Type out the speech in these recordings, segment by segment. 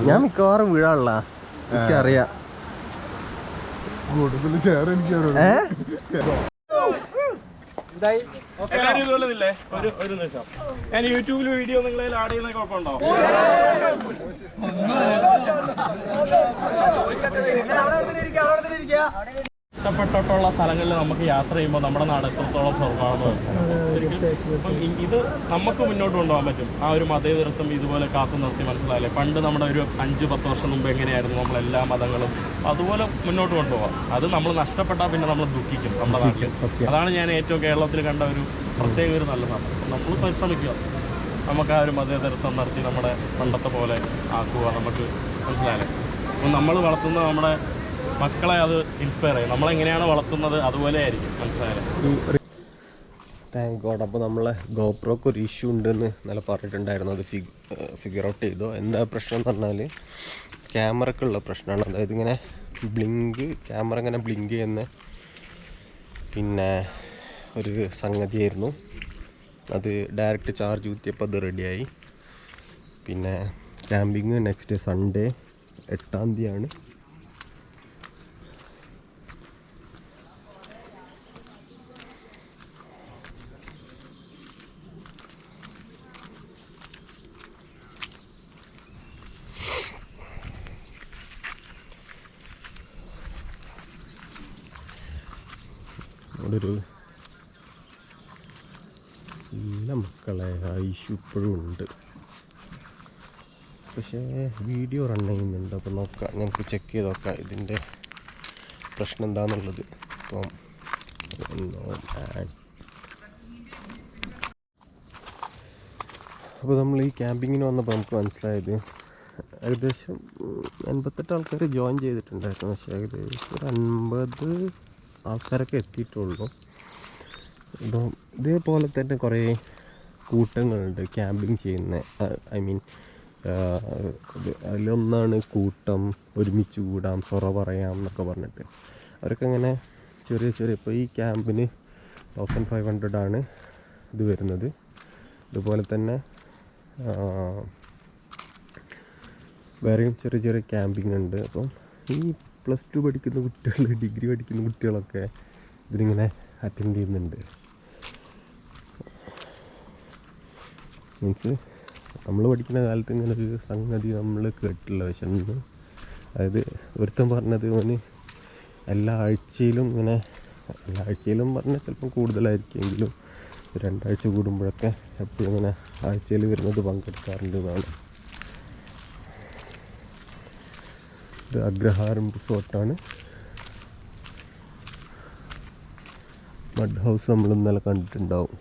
ഞാൻ മിക്കവാറും വീഴാനുള്ള എനിക്കറിയാം. ഒരു നിമിഷം ഞാൻ യൂട്യൂബിൽ വീഡിയോ നിങ്ങളിൽ ആഡ് ചെയ്യുന്ന കുഴപ്പമുണ്ടോ? ഇഷ്ടപ്പെട്ടിട്ടുള്ള സ്ഥലങ്ങളിൽ നമുക്ക് യാത്ര ചെയ്യുമ്പോൾ നമ്മുടെ നാട് എത്രത്തോളം സ്വർഗ്ഗമാണെന്ന് ഇത് നമുക്ക് മുന്നോട്ട് കൊണ്ടുപോകാൻ പറ്റും. ആ ഒരു മതേതരത്വം ഇതുപോലെ കാത്തു നിർത്തി മനസ്സിലായില്ലേ. പണ്ട് നമ്മുടെ ഒരു 5-10 വർഷം മുമ്പ് എങ്ങനെയായിരുന്നു നമ്മളെല്ലാ മതങ്ങളും, അതുപോലെ മുന്നോട്ട് കൊണ്ടുപോകാം. അത് നമ്മൾ നഷ്ടപ്പെട്ടാൽ പിന്നെ നമ്മൾ ദുഃഖിക്കും നമ്മുടെ നാട്ടിൽ. അതാണ് ഞാൻ ഏറ്റവും കേരളത്തിൽ കണ്ട ഒരു പ്രത്യേക ഒരു നല്ല സംഭവം. നമ്മൾ പരിശ്രമിക്കുക, നമുക്ക് ആ ഒരു മതേതരത്വം നടത്തി നമ്മുടെ പണ്ടത്തെ പോലെ ആക്കുക. നമുക്ക് മനസ്സിലായില്ലേ. അപ്പം നമ്മൾ വളർത്തുന്ന നമ്മുടെ മക്കളെ അത് ഇൻസ്പയർ ചെയ്യും. നമ്മളെങ്ങനെയാണ് വളർത്തുന്നത് അതുപോലെ ആയിരിക്കും. മനസ്സിലായില്ലേ. Thank God. അപ്പോൾ നമ്മളെ ഗോപ്രോക്ക് ഒരു ഇഷ്യൂ ഉണ്ടെന്ന് നല്ല പറഞ്ഞിട്ടുണ്ടായിരുന്നു. അത് ഫിഗർ ഔട്ട് ചെയ്തോ. എന്താ പ്രശ്നം എന്ന് പറഞ്ഞാൽ ക്യാമറക്കുള്ള പ്രശ്നമാണ്. അതായത് ഇങ്ങനെ ക്യാമറ ഇങ്ങനെ ബ്ലിങ്ക് ചെയ്യുന്ന പിന്നെ ഒരു സംഗതിയായിരുന്നു. അത് ഡയറക്റ്റ് ചാർജ് ഊറ്റിയപ്പോൾ അത് റെഡിയായി. പിന്നെ ക്യാമ്പിങ് നെക്സ്റ്റ് സൺഡേ 8-ാം തീയതിയാണ്. അവിടെ ഒരു നല്ല മക്കളെ ഇഷ്യൂ ഇപ്പോഴും ഉണ്ട്. പക്ഷേ വീഡിയോ റൺ ചെയ്യുന്നുണ്ട്. അപ്പോൾ നോക്കാം, ഞങ്ങൾക്ക് ചെക്ക് ചെയ്ത് നോക്കാം ഇതിൻ്റെ പ്രശ്നം എന്താണെന്നുള്ളത്. അപ്പം അപ്പോൾ നമ്മൾ ഈ ക്യാമ്പിങ്ങിന് വന്നപ്പോൾ നമുക്ക് മനസ്സിലായത് ഏകദേശം 88 ആൾക്കാർ ജോയിൻ ചെയ്തിട്ടുണ്ടായിരുന്നു. പക്ഷേ ഏകദേശം ഒരു 50 ആൾക്കാരൊക്കെ എത്തിയിട്ടുള്ളൂ. അപ്പോൾ ഇതേപോലെ തന്നെ കുറേ കൂട്ടങ്ങളുണ്ട് ക്യാമ്പിങ് ചെയ്യുന്ന. ഐ മീൻ അതിലൊന്നാണ് കൂട്ടം, ഒരുമിച്ച് കൂടാം, സൊറ പറയാം എന്നൊക്കെ പറഞ്ഞിട്ട് അവരൊക്കെ ഇങ്ങനെ ചെറിയ ഇപ്പോൾ ഈ ക്യാമ്പിന് 1500 ആണ് ഇത് വരുന്നത്. ഇതുപോലെ തന്നെ വേറെയും ചെറിയ ക്യാമ്പിംഗ് ഉണ്ട്. അപ്പം ഈ +2 പഠിക്കുന്ന കുട്ടികൾ, ഡിഗ്രി പഠിക്കുന്ന കുട്ടികളൊക്കെ ഇതിനിങ്ങനെ അറ്റൻഡ് ചെയ്യുന്നുണ്ട്. മീൻസ് നമ്മൾ പഠിക്കുന്ന കാലത്ത് ഇങ്ങനൊരു സംഗതി നമ്മൾ കേട്ടില്ല. പക്ഷെ അതായത് ഒരുത്തൻ പറഞ്ഞത് ഓന് എല്ലാ ആഴ്ചയിലും പറഞ്ഞാൽ ചിലപ്പം കൂടുതലായിരിക്കുമെങ്കിലും 2 ആഴ്ച കൂടുമ്പോഴൊക്കെ എപ്പോഴും ഇങ്ങനെ ആഴ്ചയിൽ വരുന്നത് പങ്കെടുക്കാറുണ്ട് എന്നാണ്. ഇത് അഗ്രഹാരം റിസോർട്ടാണ്. മഡ് ഹൗസ് നമ്മൾ ഇന്നലെ കണ്ടിട്ടുണ്ടാവും.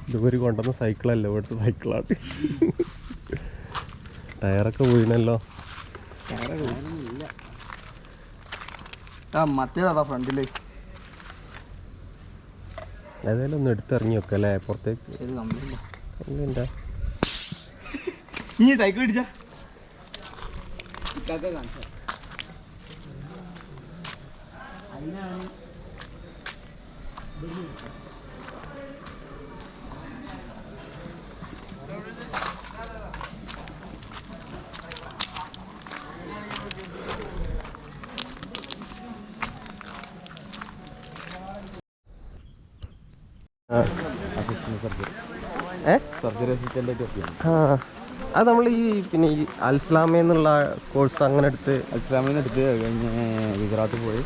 ഇതുവരെ കൊണ്ടുവന്ന സൈക്കിളല്ല, ഇവിടുത്തെ സൈക്കിളാണ്. ടയറൊക്കെ പോയിനല്ലോ. മറ്റേതാടാ ഫ്രണ്ടില്. ഏതായാലും ഒന്ന് എടുത്തിറങ്ങി വെക്കല്ലേ പുറത്തേക്ക്. എന്താ നീ സൈക്കിൾ പിടിച്ച സർജറി അസിസ്റ്റന്റ് ആയിട്ട്. അത് നമ്മൾ പിന്നെ ഈ അൽസ്ലാമ എന്നുള്ള കോഴ്സ് അങ്ങനെ എടുത്ത് അൽസ്ലാമിന്ന് എടുത്ത് കഴിഞ്ഞ് ഗുജറാത്തിൽ പോയി.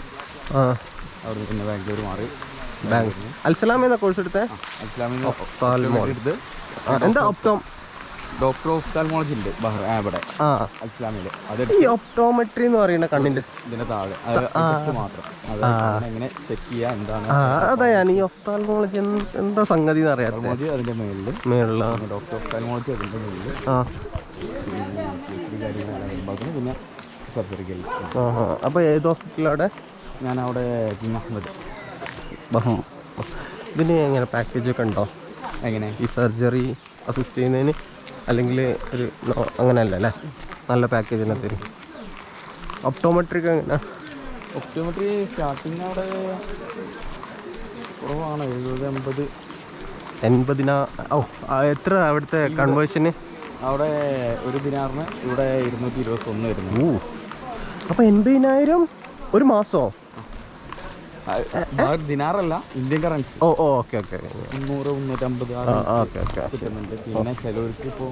അവിടെ പിന്നെ ബാംഗ്ലൂർ മാറി. അൽസ്ലാമ എന്ന കോഴ്സ് എടുത്തേ. അൽസ്ലാമിന്ന് എടുത്ത് എന്താ ഡോക്ടർ ഓഫ്താൽമോളജി ഉണ്ട് ഇവിടെ അൽസ്ലാമില്. ഈ ഒപ്റ്റോമെട്രി എന്ന് പറയുന്ന കണ്ണിന്റെ ഇതിന്റെ താഴെ മാത്രം എങ്ങനെ ചെക്ക് ചെയ്യാ എന്താണ്. അതാ ഞാൻ ഈ ഒഫ്താൽമോളജി എന്താ സംഗതി എന്ന് അറിയാം. അതിന്റെ മേളിലാണ് ഡോക്ടർ ഓഫ്താൽമോളജി. അതിന്റെ മേളില് പിന്നെ സർജറിക്കൽ. അപ്പൊ ഏത് ഹോസ്പിറ്റലവിടെ? ഞാൻ അവിടെ കിങ് അഹമ്മദ്. ഇതിന് എങ്ങനെ പാക്കേജ് ഒക്കെ ഉണ്ടോ? എങ്ങനെ ഈ സർജറി അസിസ്റ്റ് ചെയ്യുന്നതിന്? അല്ലെങ്കിൽ ഒരു അങ്ങനെയല്ല അല്ലേ? നല്ല പാക്കേജിനകത്ത്. ഒപ്റ്റോമെട്രിക്ക് എങ്ങനെ? ഒപ്റ്റോമെട്രി സ്റ്റാർട്ടിങ് അവിടെ കുറവാണ്, 70-80. 80,000? ഓ, എത്ര അവിടുത്തെ കൺവേർഷന്? അവിടെ ഒരു ദിനാറിന് ഇവിടെ 221 വരുന്നു. അപ്പോൾ 80,000 ഒരു മാസമോ? ദിനാറല്ല, ഇന്ത്യൻ കറൻസി. ഓ ഓക്കെ ഓക്കെ. 300-350 കിട്ടുന്നുണ്ട്. പിന്നെ ചിലവർക്ക് ഇപ്പോൾ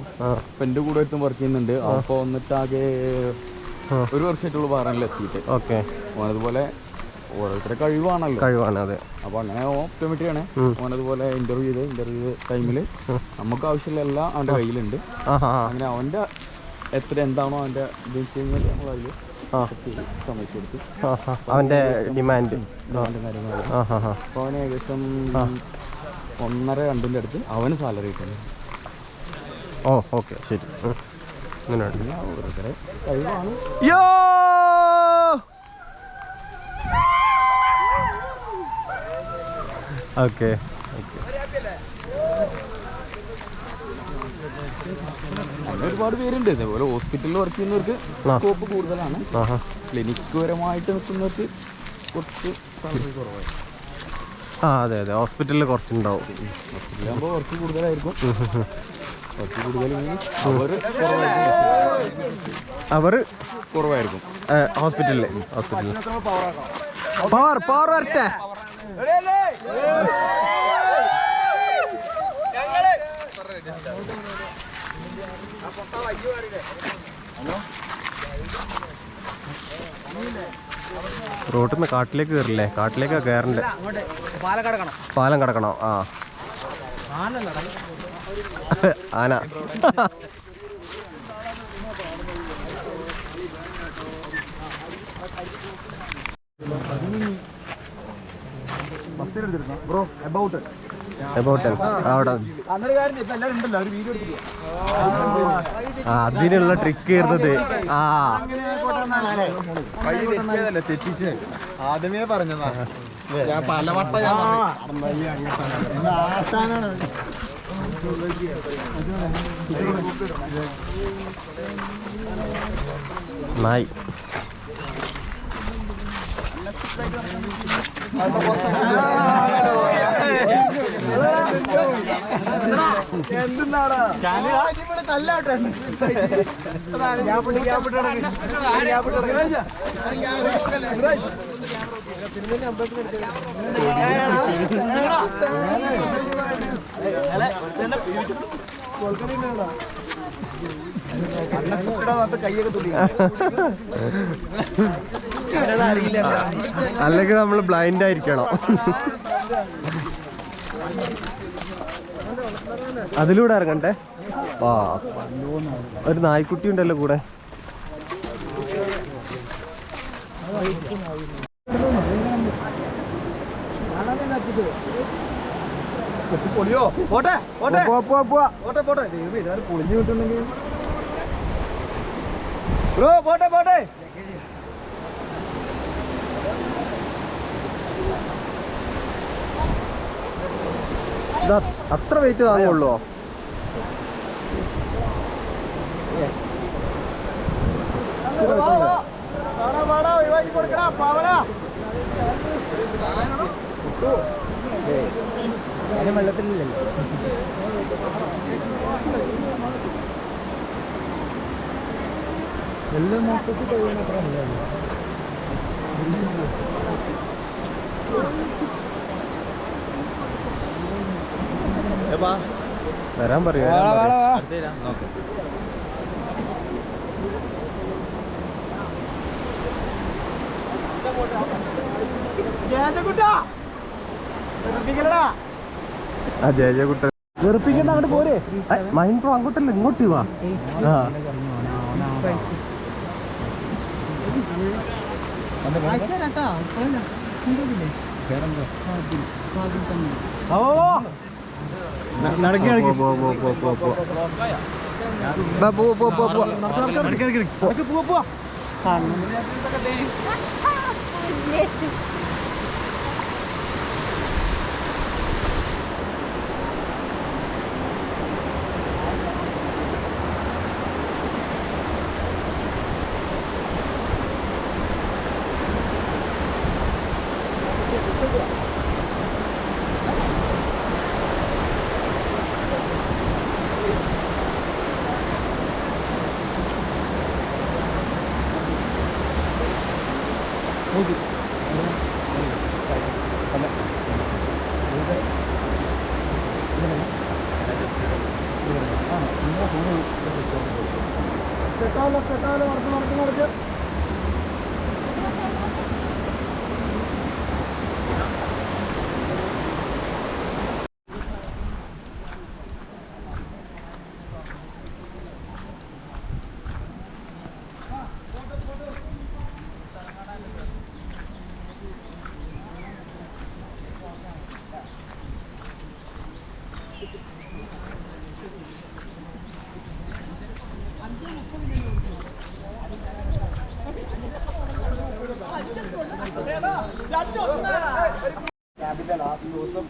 എൻ്റെ കൂടെ ഒരുത്തും വർക്ക് ചെയ്യുന്നുണ്ട്. അപ്പോൾ വന്നിട്ട് ആകെ 1 വർഷമായിട്ടുള്ള പാറനിൽ എത്തിയിട്ട്. ഓക്കെ. ഓനതുപോലെ ഓരോരുത്തരുടെ കഴിവാണ്. അതെ. അപ്പോൾ അങ്ങനെ ഓപ്റ്റോമെട്രിയാണ്. ഓനതുപോലെ ഇന്റർവ്യൂ ടൈമിൽ നമുക്ക് ആവശ്യമുള്ള എല്ലാം അവൻ്റെ കയ്യിലുണ്ട്. അങ്ങനെ അവൻ്റെ എന്താണോ അവൻ്റെ ഇത് വെച്ച് കഴിഞ്ഞാൽ നമ്മളതിൽ സമ്മതിച്ചു കൊടുത്തു. അവൻ്റെ ഡിമാൻഡ് കാര്യങ്ങൾ. അപ്പോൾ അവന് ഏകദേശം 1.5-2 അടുത്ത് അവന് സാലറി കിട്ടുന്നു. ഓ ഓക്കെ, ശരി. അങ്ങനെ ഓരോരുത്തരെ കഴിവാണ്. ഓക്കെ. അങ്ങനെ ഒരുപാട് പേരുണ്ട്. ഇതേപോലെ ഹോസ്പിറ്റലിൽ വർക്ക് ചെയ്യുന്നവർക്ക് സ്കോപ്പ് കൂടുതലാണ്. ക്ലിനിക്ക് പരമായിട്ട് നിൽക്കുന്നവർക്ക് കുറച്ച് സാലറി കുറവായി. അതെ അതെ, ഹോസ്പിറ്റലിൽ കുറച്ചുണ്ടാവും. ഹോസ്പിറ്റലാകുമ്പോൾ വർക്ക് കൂടുതലായിരിക്കും. വർക്ക് കൂടുതൽ അവർ കുറവായിരിക്കും ഹോസ്പിറ്റലിൽ. പവർ വരട്ടെ. റോട്ടിൽ നിന്ന് കാട്ടിലേക്ക് കയറില്ലേ? കാട്ടിലേക്കാ കയറണ്ടേ? പാലം കടക്കണോ? ആന. അതിനുള്ള ട്രിക്ക് ഇരുന്നത്. ആദ്യമേ പറഞ്ഞതാ. ഞാൻ പലവട്ടം നായി. എന്തിനാടാ തല്ലാട്ടെ. അല്ലെങ്കിൽ നമ്മൾ ബ്ലൈൻഡ് ആയിരിക്കണം. അതിലൂടെ ഇറങ്ങണ്ടേ? ഒരു നായ്ക്കുട്ടി ഉണ്ടല്ലോ കൂടെ. പൊളിഞ്ഞു കിട്ടുന്നെങ്കിൽ പോട്ടെ. അത്ര വെയിറ്റ് താങ്ങുള്ളൂ. വെള്ളത്തിലില്ലല്ലോ. എല്ലാം മൊത്തത്തിൽ കഴിയുന്നത്ര വരാൻ പറയൂ. ജയകുട്ട വെറുപ്പിക്കണ്ട, അങ്ങോട്ട് പോരെ. മൈൻഡ് പ്രോ അങ്ങോട്ടല്ല, ഇങ്ങോട്ട് വാ.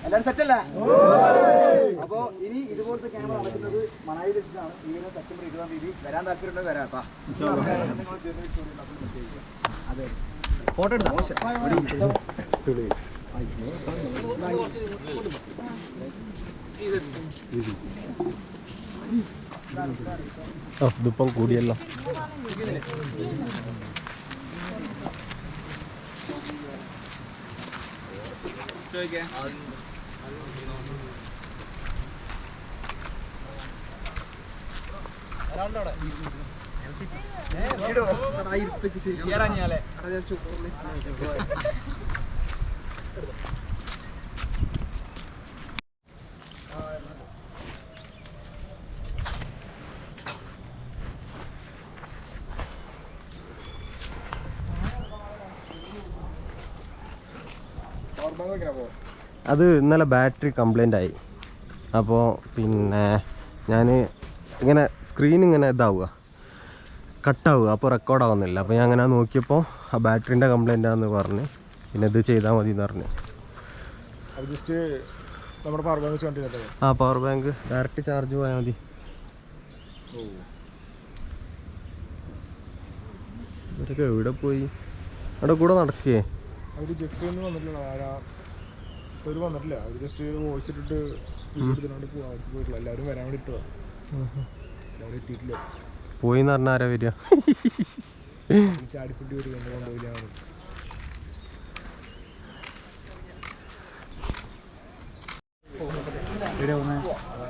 എല്ലാവരും സെറ്റല്ലേ? അപ്പോ ഇനി ഇതുപോലത്തെ ക്യാമറ നടക്കുന്നത് മണാലി വെച്ചിട്ടാണ്. ഈ സെപ്റ്റംബർ 20-ാം തീയതി വരാൻ താല്പര്യമുണ്ടോ വരാം കേട്ടോ. അതെ ഫോട്ടോ എടുത്താ ഇതിപ്പം കൂടിയല്ലോ. അത് ഇന്നലെ ബാറ്ററി കംപ്ലൈൻ്റ് ആയി. അപ്പോൾ പിന്നെ ഞാൻ ഇങ്ങനെ സ്ക്രീൻ ഇങ്ങനെ ഇതാവുക, കട്ടാവുക, അപ്പോൾ റെക്കോർഡാവുന്നില്ല. അപ്പോൾ ഞാൻ അങ്ങനെ നോക്കിയപ്പോൾ ആ ബാറ്ററിൻ്റെ കംപ്ലൈൻ്റ് ആണെന്ന് പറഞ്ഞ് പിന്നെ ഇത് ചെയ്താൽ മതി എന്ന് പറഞ്ഞ്. ജസ്റ്റ് നമ്മുടെ പവർ ബാങ്ക് വെച്ച് കണ്ടില്ലേ? ആ പവർ ബാങ്ക് ഡയറക്റ്റ് ചാർജ് പോയാൽ മതി. ഇവരൊക്കെ എവിടെ പോയി? അവിടെ കൂടെ നടക്കേ? അവർ ജസ്റ്റ് ഒന്നും വന്നിട്ടില്ല, അവർ വന്നിട്ടില്ല. അവർ ജസ്റ്റ് വോയിസ് ഇട്ടിട്ട് എടുത്തിട്ട് പോയിട്ടില്ല. എല്ലാവരും വരാൻ വേണ്ടി ഇട്ടുക, എല്ലാവരും എത്തിയിട്ടില്ല. പോയിന്ന് പറഞ്ഞാൽ ആരാ വരിക? ചാടിപ്പുട്ടി വരിക, കൊണ്ടുപോയില്ല.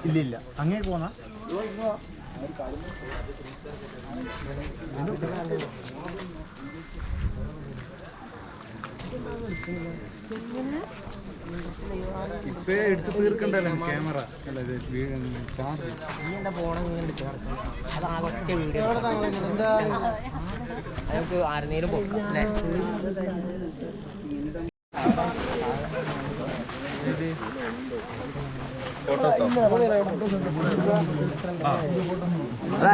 ഇല്ലില്ല അങ്ങനെ പോന്ന ഇപ്പൊ എടുത്ത് തീർക്കണ്ടല്ലോ ക്യാമറ ചാർജ്. നമുക്ക് ആരുന്നേലും പോക്കാം അല്ലേ?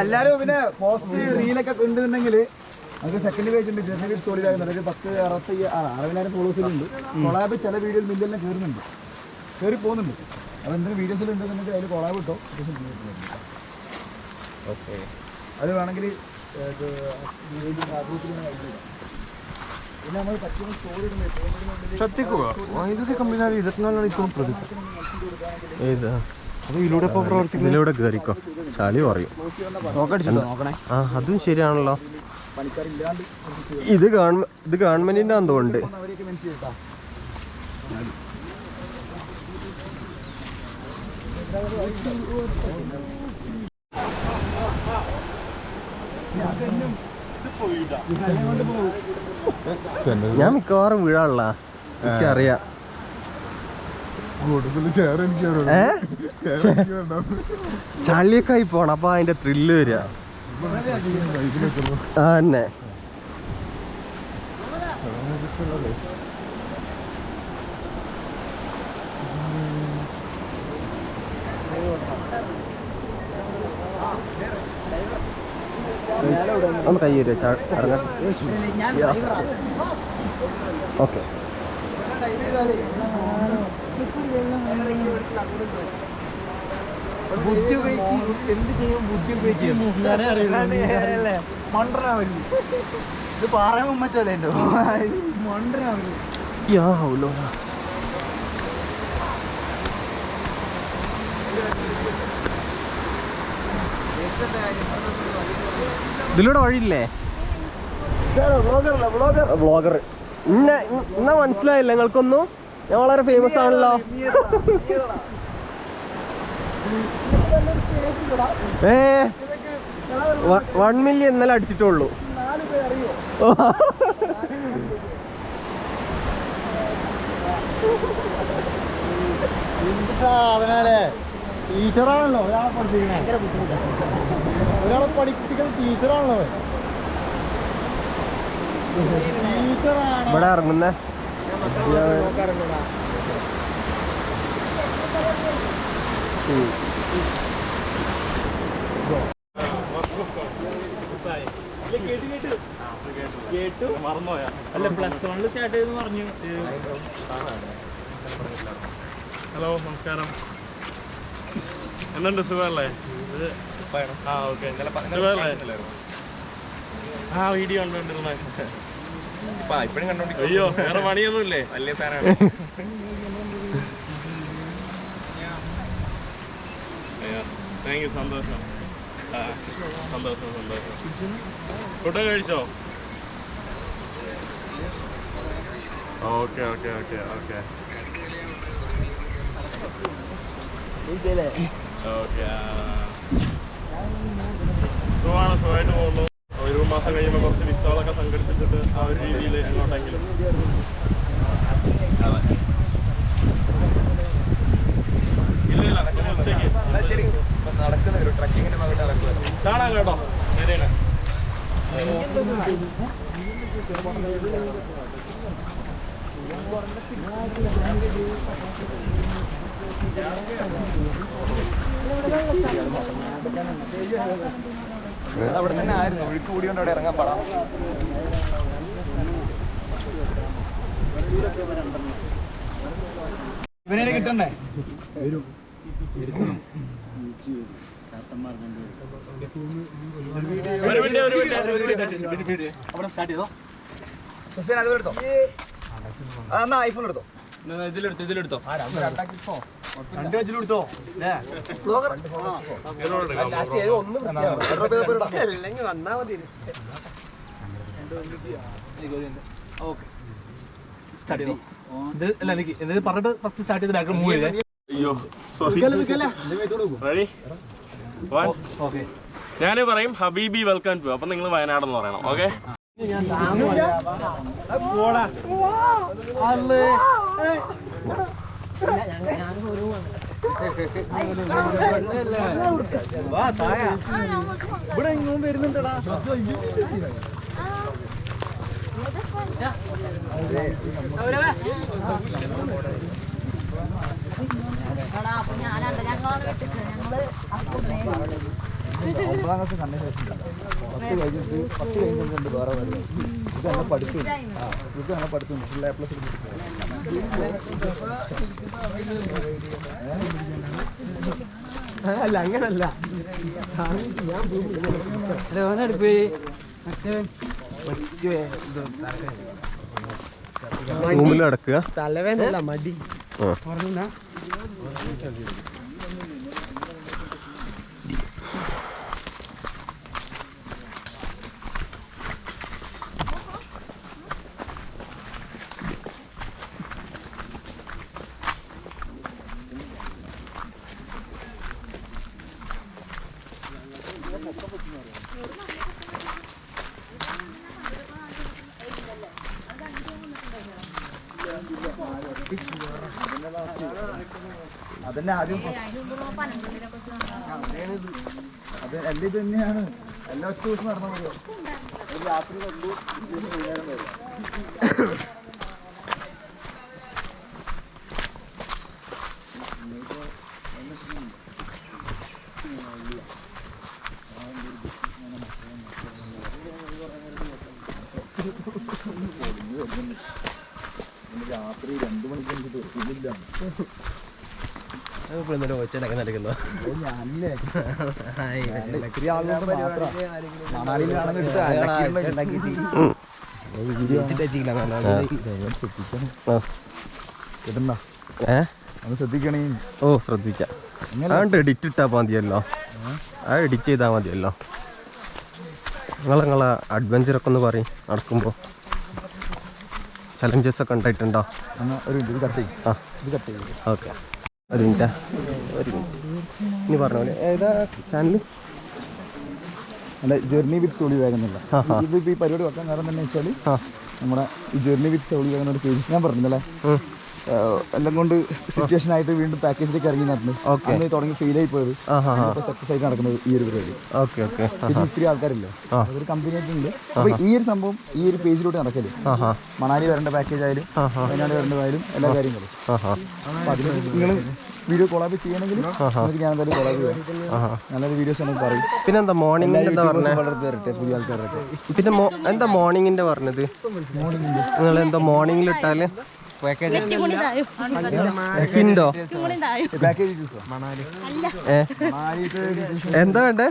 എല്ലാരും പിന്നെ പോസ്റ്റ് റീലൊക്കെ ഉണ്ടെന്നുണ്ടെങ്കിൽ നമുക്ക് സെക്കൻഡ് പേജ് ഉണ്ട്. ജെർണി വിത്ത് സോളിഡായി ഒരു 60,000 ഫോളോവേഴ്സിലുണ്ട്. കൊളാബ് ചില വീഡിയോയിൽ മില്യനിലും കയറുന്നുണ്ട്, കയറി പോകുന്നുണ്ട്. അപ്പോൾ എന്തെങ്കിലും വീഡിയോസിൽ ഉണ്ടെന്നുണ്ടെങ്കിൽ അതിൽ കൊളാബ് കിട്ടോ. ഓക്കെ, അത് വേണമെങ്കിൽ പിന്നെ നമ്മൾ പറ്റുന്ന സ്റ്റോറി ശ്രദ്ധിക്കുക, വൈദ്യുതി കമ്പനിക്കാർ 24 മണിക്കൂറും പ്രതിക്കും. ഏതാ ഇതിലൂടെ കയറിക്കോ, ചളി പറയും. ആ അതും ശരിയാണല്ലോ. ഇത് ഗവൺമെന്റിന്റെ എന്തുകൊണ്ട് ഞാൻ മിക്കവാറും വീഴാനുള്ള എനിക്കറിയാം. ചളിയൊക്കെ ആയി പോണം, അപ്പൊ അതിന്റെ ത്രില്ല് വരിക. തന്നെ ഒന്ന് കൈ തരുക ഇറങ്ങാൻ. ഓക്കെ, ബുദ്ധി ഉപയോഗിച്ച് എന്ത് ചെയ്യും? ബുദ്ധി ഉപയോഗിച്ച് മണ്ടനാവല്ലേ? ഇത് പറയാൻ മറ്റല്ലേ ഉണ്ടോ? മണ്ടനാവല്ലേ? ഇതിലൂടെ വഴിയില്ലേ? വ്ളോഗർ എന്നാ മനസ്സിലായില്ല നിങ്ങൾക്കൊന്നും? ഞാൻ വളരെ ഫേമസ് ആണല്ലോ. 1 മില്യൺ ഇന്നലെ അടിച്ചിട്ടുള്ളൂ. സാധനല്ലേ ടീച്ചറാണല്ലോ ഒരാളെ പഠിപ്പിക്കണേ, ഒരാളെ പഠിപ്പിക്കുന്ന ടീച്ചറാണല്ലോ. ഇവിടെ ഇറങ്ങുന്നേ മറന്നുപോയാ? അല്ല +1 സ്റ്റാർട്ട് ചെയ്തെന്ന് പറഞ്ഞു. ഹലോ, നമസ്കാരം. എന്തുണ്ട്, സുഖമല്ലേ? ആ ഓക്കെ, സുഖമല്ലേ? ആ വീഡിയോ കണ്ടോണ്ടിരുന്നേ. അയ്യോ, വേറെ പണിയൊന്നുമില്ലേ? വലിയ ഫാനാണ്. താങ്ക് യു, സന്തോഷം. സന്തോഷം. ഫുഡ് കഴിച്ചോ? ഓക്കെ. സുഖമായിട്ട് പോകുന്നു. 1 മാസം കഴിയുമ്പോൾ കുറച്ച് വിസകളൊക്കെ സംഘടിപ്പിച്ചിട്ട് ആ ഒരു രീതിയിൽ എങ്ങോട്ടെങ്കിലും. ഇല്ല, ഉച്ചയ്ക്ക് കാണാം കേട്ടോ. ശരിയാണ്. അവിടെ തന്നെ ആയിരുന്നു, ഒഴുക്ക് കൂടിയോണ്ട് അവിടെ ഇറങ്ങാൻ പാടാം. ഇവനെ കിട്ടണ്ടേ? അവിടെ സ്റ്റാർട്ട് ചെയ്തോ. എടുത്തോ, എന്നാ ഐഫോൺ എടുത്തോ. ഇതിലെടുത്തോ. 2 വെച്ചിലെടുത്തോ. പറഞ്ഞിട്ട് ഫസ്റ്റ് സ്റ്റാർട്ട് ചെയ്ത് മൂവ് ചെയ്തേ. അയ്യോ സോറി. ഓക്കെ, ഞാന് പറയും ഹബീബി വെൽക്കം ടു. അപ്പൊ നിങ്ങൾ വയനാടെന്ന് പറയണം. ഓക്കെ. ഇവിടെ എങ്ങും വരുന്നുണ്ടടാ. ഒമ്പതാം ക്ലാസ് കണ്ട ശേഷം 10 കഴിഞ്ഞിട്ടുണ്ട് വേറെ വരുന്നത്. ഇത് അങ്ങനെ പഠിച്ചു, ഇത് അങ്ങനെ പഠിച്ചു. A+ അല്ല, അങ്ങനല്ല. റൂമിൽ കിടക്കുക. തലവേദന മടി. അതന്നെ ആദ്യം അത് എല്ലാം ഇത് തന്നെയാണ്. എല്ലാ ഒറ്റ ദിവസം നടന്നാൽ മതിയോ? രാത്രി കണ്ടു, വൈകുന്നേരം വരും. രാത്രി 2 മണിക്ക് എനിക്ക് തീർക്കുന്നില്ല. നടക്കുന്നു. ഞാനില്ലേ ഒത്തിരി ആളുകൾ മാത്രം മണാലിയിലാണെന്ന് ശ്രദ്ധിക്കണേ. ഓ ശ്രദ്ധിക്കാം. അതുകൊണ്ട് എഡിറ്റ് ഇട്ടാൽ മതിയല്ലോ, അത് എഡിറ്റ് ചെയ്താൽ മതിയല്ലോ. നിങ്ങളെ അഡ്വഞ്ചറൊക്കെ ഒന്ന് പറയും നടക്കുമ്പോൾ. ചലഞ്ചസ് ഒക്കെ ഉണ്ടായിട്ടുണ്ടോ? ഒരു ഇത് കട്ട് ചെയ്യും. ആ ഇത് കട്ട് ചെയ്യും. ഓക്കെ, ഒരു മിനിറ്റ്. ഇനി പറഞ്ഞ പോലെ ഏതാ ചാനൽ? അല്ല ജേർണി വിത്ത് സോളി വേഗം എന്നുള്ള ഇതിപ്പോൾ ഈ പരിപാടി വെക്കാൻ കാരണം എന്താണെന്ന് വെച്ചാൽ നമ്മുടെ ഈ ജേർണി വിത്ത് സോളി വേഗം ഒരു പേജ് ഞാൻ പറഞ്ഞില്ലേ എല്ലാം കൊണ്ട് സിറ്റുവേഷൻ ആയിട്ട് വീണ്ടും പാക്കേജിലേക്ക് ഇറങ്ങി നടന്നു അന്ന് തുടങ്ങി ഫെയിൽ ആയി പോയത് സക്സസ് ആയിട്ട് നടക്കുന്നത് ഈ ഒരു പരിപാടി. പിന്നെ ഒത്തിരി ആൾക്കാരില്ലേ അതൊരു കമ്പനി ആയിട്ടുണ്ട്. അപ്പൊ ഈ ഒരു സംഭവം ഈ ഒരു പേജിലോട്ട് നടക്കല് മണാലി വരേണ്ട പാക്കേജ് ആയാലും വയനാട് വരേണ്ടതായാലും എല്ലാ കാര്യങ്ങളും. അപ്പൊ അതിന് നിങ്ങൾ വീഡിയോ കൊളാബ് ചെയ്യണമെങ്കിൽ നമുക്ക് ഞാൻ എന്തായാലും കൊളാബ് ചെയ്യാം. നല്ലൊരു വീഡിയോസ് നമുക്ക് പറയും. പിന്നെ എന്താ മോർണിംഗ് വരട്ടെ പുതിയ ആൾക്കാരൊക്കെ. പിന്നെ എന്താ മോർണിംഗിന്റെ പറഞ്ഞത്? നിങ്ങൾ എന്താ മോർണിംഗിൽ ഇട്ടാല് പിന്തോ എന്താ വേണ്ടേ?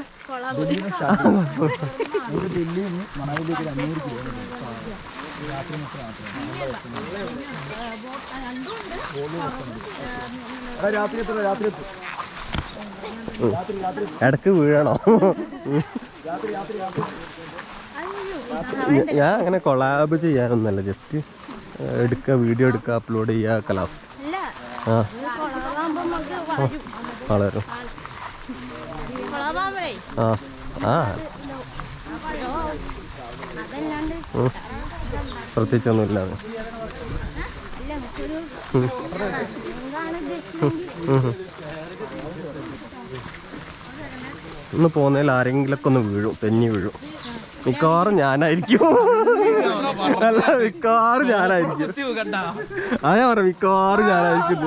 ഡൽഹിയിൽ നിന്ന് മണാലിയിലേക്ക് 500 കിലോമീറ്റർ രാത്രി എത്ര രാത്രി ഇടക്ക് വീഴണോ? ഞാൻ അങ്ങനെ കൊളാബ് ചെയ്യാനൊന്നല്ല, ജസ്റ്റ് എടുക്കുക, വീഡിയോ എടുക്കുക, അപ്ലോഡ് ചെയ്യുക, ക്ലാസ് വളരും. പ്രത്യേകിച്ചൊന്നുമില്ലാതെ ഒന്ന് പോകുന്നതിൽ ആരെങ്കിലൊക്കെ ഒന്ന് വീഴും, തെന്നി വീഴും. മിക്കവാറും ഞാനായിരിക്കും. അല്ല, മിക്കവാറും ഞാനായിരിക്കും. അതാ പറ, മിക്കവാറും ഞാനായിരിക്കും.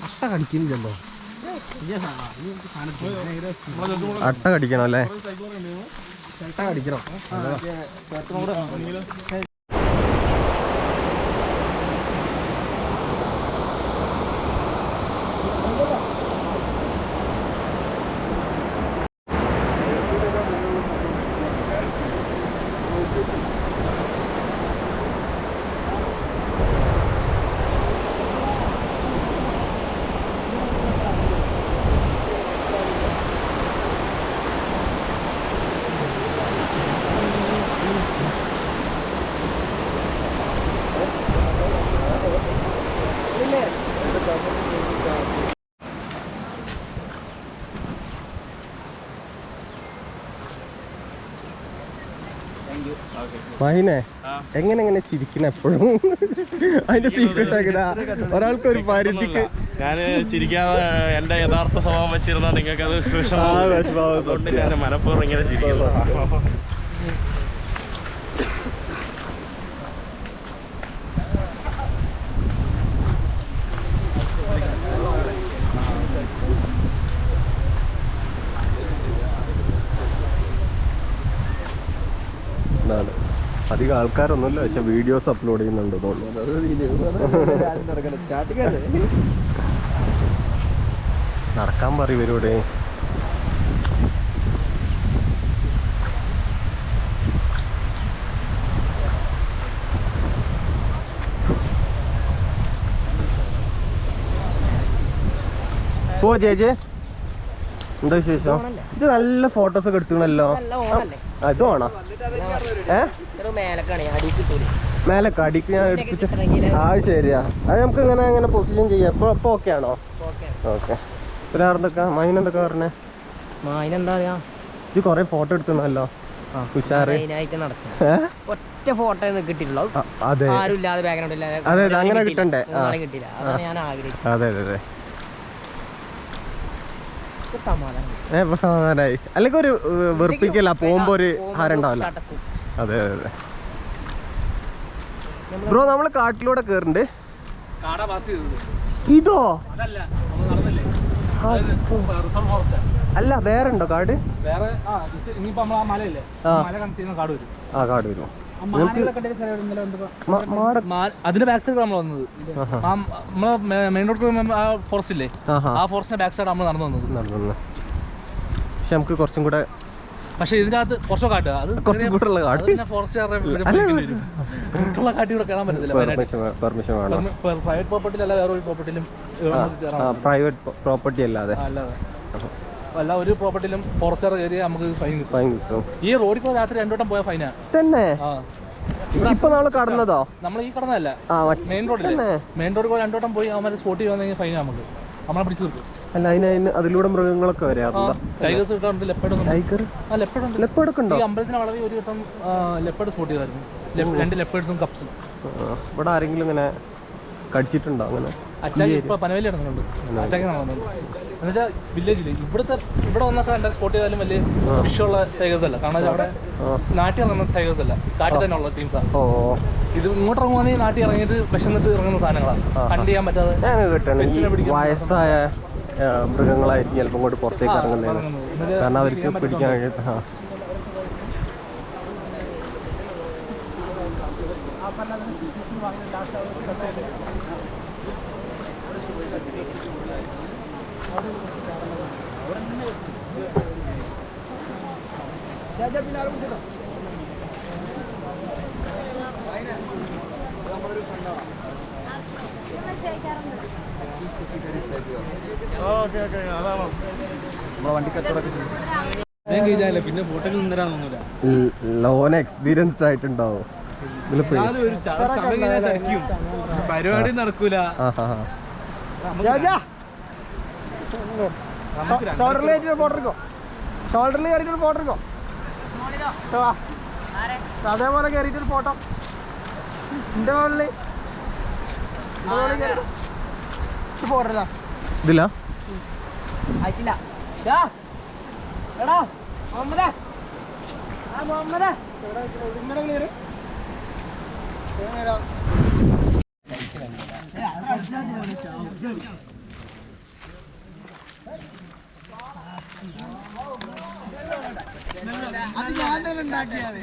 അട്ട കടിക്കുന്നില്ലല്ലോ. അട്ട കടിക്കണം അല്ലേ? അട്ട കടിക്കണം. മഹിനെ എങ്ങനെ ചിരിക്കണ എപ്പോഴും? അതിന്റെ സീക്രട്ട് എങ്ങനെയാ? ഒരാൾക്കൊരു പരിധിക്ക് ഞാൻ ചിരിക്കാതെ എന്റെ യഥാർത്ഥ സ്വഭാവം വെച്ചിരുന്നാൽ നിങ്ങൾക്ക് അത് വിഷമാവും. ഞാൻ മനഃപൂർവ്വം ഇങ്ങനെ ചിരിക്കുന്നു. അധികം ആൾക്കാരൊന്നുമില്ല, പക്ഷെ വീഡിയോസ് അപ്ലോഡ് ചെയ്യുന്നുണ്ട് നടക്കാൻ പറയും ഇവരോട്. പോ ചേച്ചി, എന്താ വിശേഷം? ഇത് നല്ല ഫോട്ടോസ് ഒക്കെ എടുത്തുണല്ലോ. ഇത് വേണോ? മേലൊക്കെ അടിക്ക് ഞാൻ എടുപ്പിച്ച. ആ ശരിയാ, അത് നമുക്ക് ഇങ്ങനെ പൊസിഷൻ ചെയ്യാം. ഇപ്പൊ ഓക്കെ ആണോ? ഓക്കെ. ഒരാളെന്തൊക്കെ മൈനെന്തൊക്കെ പറഞ്ഞേ? മായിനെന്താ പറയാ, ഇത് കൊറേ ഫോട്ടോ എടുത്തുണല്ലോ. ഉഷാറ് ഒറ്റ ഫോട്ടോ കിട്ടിയിട്ടുള്ളൂ. അതെ, ആരുമില്ലാതെ ബാക്ക്ഗ്രൗണ്ട് ഇല്ലാതെ. അതെ അങ്ങനെ കിട്ടണ്ടേ? കിട്ടില്ല, അതാണ് ഞാൻ ആഗ്രഹിച്ചത്. അതെ അതെ അതെ, സമാധാനമായി. അല്ലെങ്കിൽ ഒരു വെറുപ്പിക്കല്ല, പോകുമ്പോ ഒരു ഹാരം ഉണ്ടാവില്ല. അതെ അതെ അതെ. ബ്രോ, നമ്മള് കാട്ടിലൂടെ കേറുന്നുണ്ട്. ഇതോ? അല്ല, വേറെ ഉണ്ടോ കാട്? ആ കാട് വരും. അതിന്റെ ബാക്ക് സൈഡ് നമ്മൾ വന്നത്, നമ്മള് മെയിൻ റോഡ് ഫോറസ്റ്റ് ഇല്ലേ, ആ ഫോറസ്റ്റിന്റെ ബാക്ക് സൈഡ് നമ്മൾ നടന്നു വന്നത്. പക്ഷെ നമുക്ക് കുറച്ചും കൂടെ, പക്ഷെ ഇതിന്റെ അകത്ത് കുറച്ചോ കാട്ട്, അത് കുറച്ചും കൂടെ ഉള്ള കാട്. ഫോറസ്റ്റുകാരുടെ കാട്ടി കൂടെ കയറാൻ പറ്റത്തില്ല. പെർമിഷൻ വേണം. പ്രൈവറ്റ് പ്രോപ്പർട്ടിയിലല്ല, വേറെ ഒരു പ്രോപ്പർട്ടിയിലും. പ്രൈവറ്റ് പ്രോപ്പർട്ടി അല്ലാതെ അല്ല, ഒരു പ്രോപ്പർട്ടിയിലും ഫോറസ്റ്റുകാർ ഏരിയ നമുക്ക് ഫൈൻ കിട്ടും. ഈ റോഡിൽ രാത്രി 2 വട്ടം പോയ ഫൈനാ തന്നെ. ഇപ്പൊ നമ്മള് കടന്നതോ? നമ്മൾ ഈ കടന്നല്ല, മെയിൻ റോഡില്ലേ, മെയിൻ റോഡ് 2 വട്ടം പോയി അവന്മാരെ സ്പോട്ട് ചെയ്യുവാണെങ്കിൽ ഫൈൻ നമുക്ക്, നമ്മളെ പിടിച്ചു നിർത്തും. അല്ല അതിലൂടെ മൃഗങ്ങളൊക്കെ വരാം. ടൈഗേഴ്സ് കിട്ടാറുണ്ട്, ലെപ്പേഡ് ഉണ്ട്. ലെപ്പേഡൊക്കെ ഉണ്ടോ? ഈ അമ്പലത്തിന് വളവിൽ ഒരു വട്ടം ലെപ്പേഡ് സ്പോട്ട് ചെയ്തായിരുന്നു, 2 ലെപ്പേഡ്സും കപ്സും. ഇവിടെ ആരെങ്കിലും ഇങ്ങനെ കടിച്ചിട്ടുണ്ടോ? അങ്ങനെ അറ്റാക്ക് ഇപ്പൊ പനവേലി നടക്കുന്നുണ്ട്, അറ്റാക്ക് നടക്കുന്നുണ്ട്. എന്നുവെച്ചാൽ വില്ലേജിൽ ഇവിടെ വന്നൊക്കെ എൻ്റെ സ്പോട്ട് ചെയ്താലും വലിയ വിഷയമുള്ള ടൈഗേഴ്സ് അല്ല, കാരണം അവിടെ നാട്ടിൽ ഇറങ്ങുന്ന ടൈഗേഴ്സ് അല്ല, കാട്ടിൽ തന്നെ ഉള്ള ടീംസാണ്. ഇത് ഇങ്ങോട്ട് ഇറങ്ങുവാണെങ്കിൽ നാട്ടിൽ ഇറങ്ങിയിട്ട് വിശന്നിട്ട് ഇറങ്ങുന്ന സാധനങ്ങളാണ്, കണ്ട് ചെയ്യാൻ പറ്റാതെ. വയസ്സായ മൃഗങ്ങളായിരിക്കും ചിലപ്പോൾ ഇങ്ങോട്ട് പുറത്തേക്ക് ഇറങ്ങുന്നത്, കാരണം അവർക്ക് പിടിക്കാൻ കഴിയും. പിന്നെ ഫോട്ടോയിൽ നിന്നിരാന്നൊന്നുമില്ല. ലോൺ എക്സ്പീരിയൻസ്ഡ് ആയിട്ടുണ്ടാവും. പരിപാടി നടക്കൂല. ഷോൾഡറിൽ കയറിയിട്ട് ഫോട്ടോ എടുക്കോ, അതേപോലെ കയറിയിട്ടൊരു ഫോട്ടോ എന്റെ മുകളിൽ ഫോട്ടോ ഇതില്ല. ആയിട്ടില്ല. എടാ മുഹമ്മദേ, മുഹമ്മദേ ഇങ്ങനെ ക്ലിയർ. അത് ഞാൻ തന്നെ ഉണ്ടാക്കിയാണ്.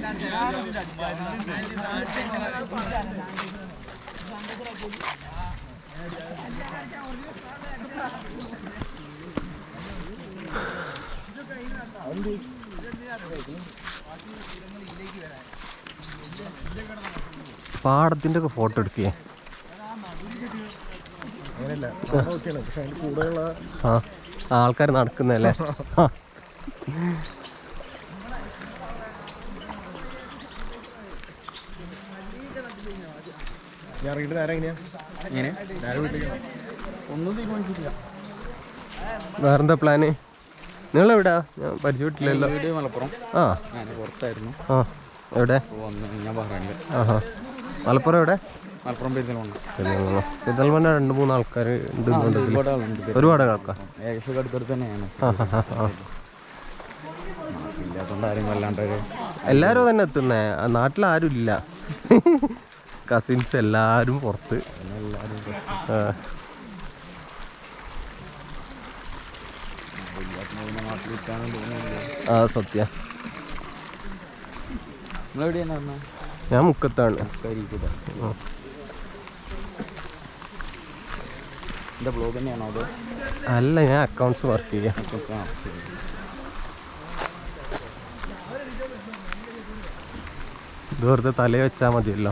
പാടത്തിന്റെ ഒക്കെ ഫോട്ടോ എടുക്കേ? ആൾക്കാർ നടക്കുന്നല്ലേ? വേറെന്താ പ്ലാന്? നിങ്ങളെവിടാ? ഞാൻ പരിചയപ്പെട്ടില്ലല്ലോ. മലപ്പുറം. ആ പുറത്തായിരുന്നു. ആ എവിടെ? ഞാൻ പറഞ്ഞില്ല. ആഹാ, മലപ്പുറം എവിടെ? മലപ്പുറം പെരുന്തൽമണ്ണ. പെരുന്തൽമണ്ണ 2-3 ആൾക്കാർ ഉണ്ട്. ഒരുപാട് ആൾക്കാർ ഏകദേശം അടുത്തടുത്ത് തന്നെയാണ്. ഇല്ലാത്തോണ്ട് ആരും വല്ലാണ്ടൊരു എല്ലാരും തന്നെ എത്തുന്നേ. നാട്ടിലാരും ഇല്ല, കസിൻസ് എല്ലാരും പുറത്ത്. ആ സത്യ. ഞാൻ മുക്കത്താണ്. അല്ല, ഞാൻ അക്കൗണ്ട്സ് വർക്ക് ചെയ്യാം. ഇത് വെറുതെ തലയെ വെച്ചാൽ മതിയല്ലോ,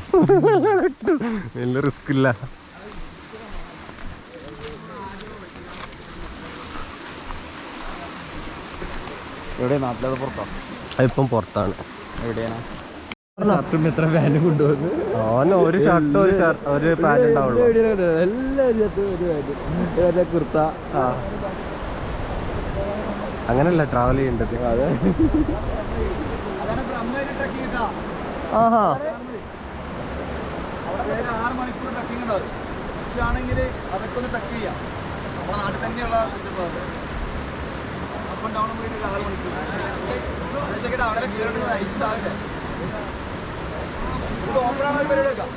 വലിയ റിസ്ക് ഇല്ല. എവിടെ? നാട്ടിലത് പുറത്താ? അതിപ്പം പുറത്താണ്. എവിടെയാണ്? എത്ര പാന്റ് കൊണ്ടുപോകുന്നു? ഓന് ഒരു ഷർട്ടും ഒരു പാന്റ് ഉണ്ടാവുള്ളൂ. അങ്ങനല്ല ട്രാവൽ ചെയ്യേണ്ടത്. ആഹാ, 6 മണിക്കൂർ ട്രക്കിംഗ് ഉണ്ടാവും. പക്ഷെ ആണെങ്കിൽ അതൊക്കെ ഒന്ന് ട്രക്ക് ചെയ്യാം. നമ്മുടെ നാട്ടിൽ തന്നെയുള്ള അപ്പം ഡൗൺ പോയിട്ട് 6 മണിക്കൂർ അവിടെ കയറേണ്ടത് ഐസാവില്ല. ഇത് ഓപ്പണാണ് പരിപാടി വെക്കാം.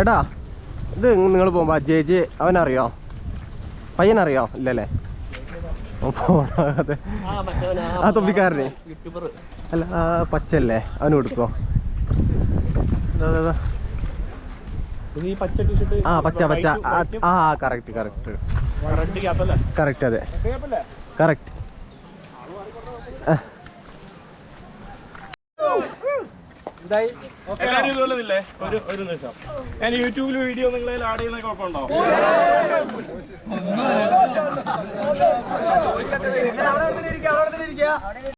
എടാ, ഇത് നിങ്ങൾ പോകുമ്പോ ജെ അവനറിയോ? പയ്യനറിയോ ഇല്ലല്ലേ? അതെ ആ തൊപ്പിക്കാരനെ യൂട്യൂബർ അല്ല ആ പച്ചല്ലേ അവന് കൊടുക്കോ? ഈ പച്ച ടീഷർട്ട് ആ പച്ച പച്ച ആ കറക്റ്റ് കറക്റ്റ് റെഡ് ക്യാപ്പല്ലേ? കറക്റ്റ് അതെ കറക്റ്റ്. എല്ലാവരും ഇതുപോലെ ഇല്ലേ? ഒരു നിമിഷം ഞാൻ യൂട്യൂബിൽ വീഡിയോ നിങ്ങളെ ആഡ് ചെയ്യുന്ന കുഴപ്പമുണ്ടോ? അവിടെ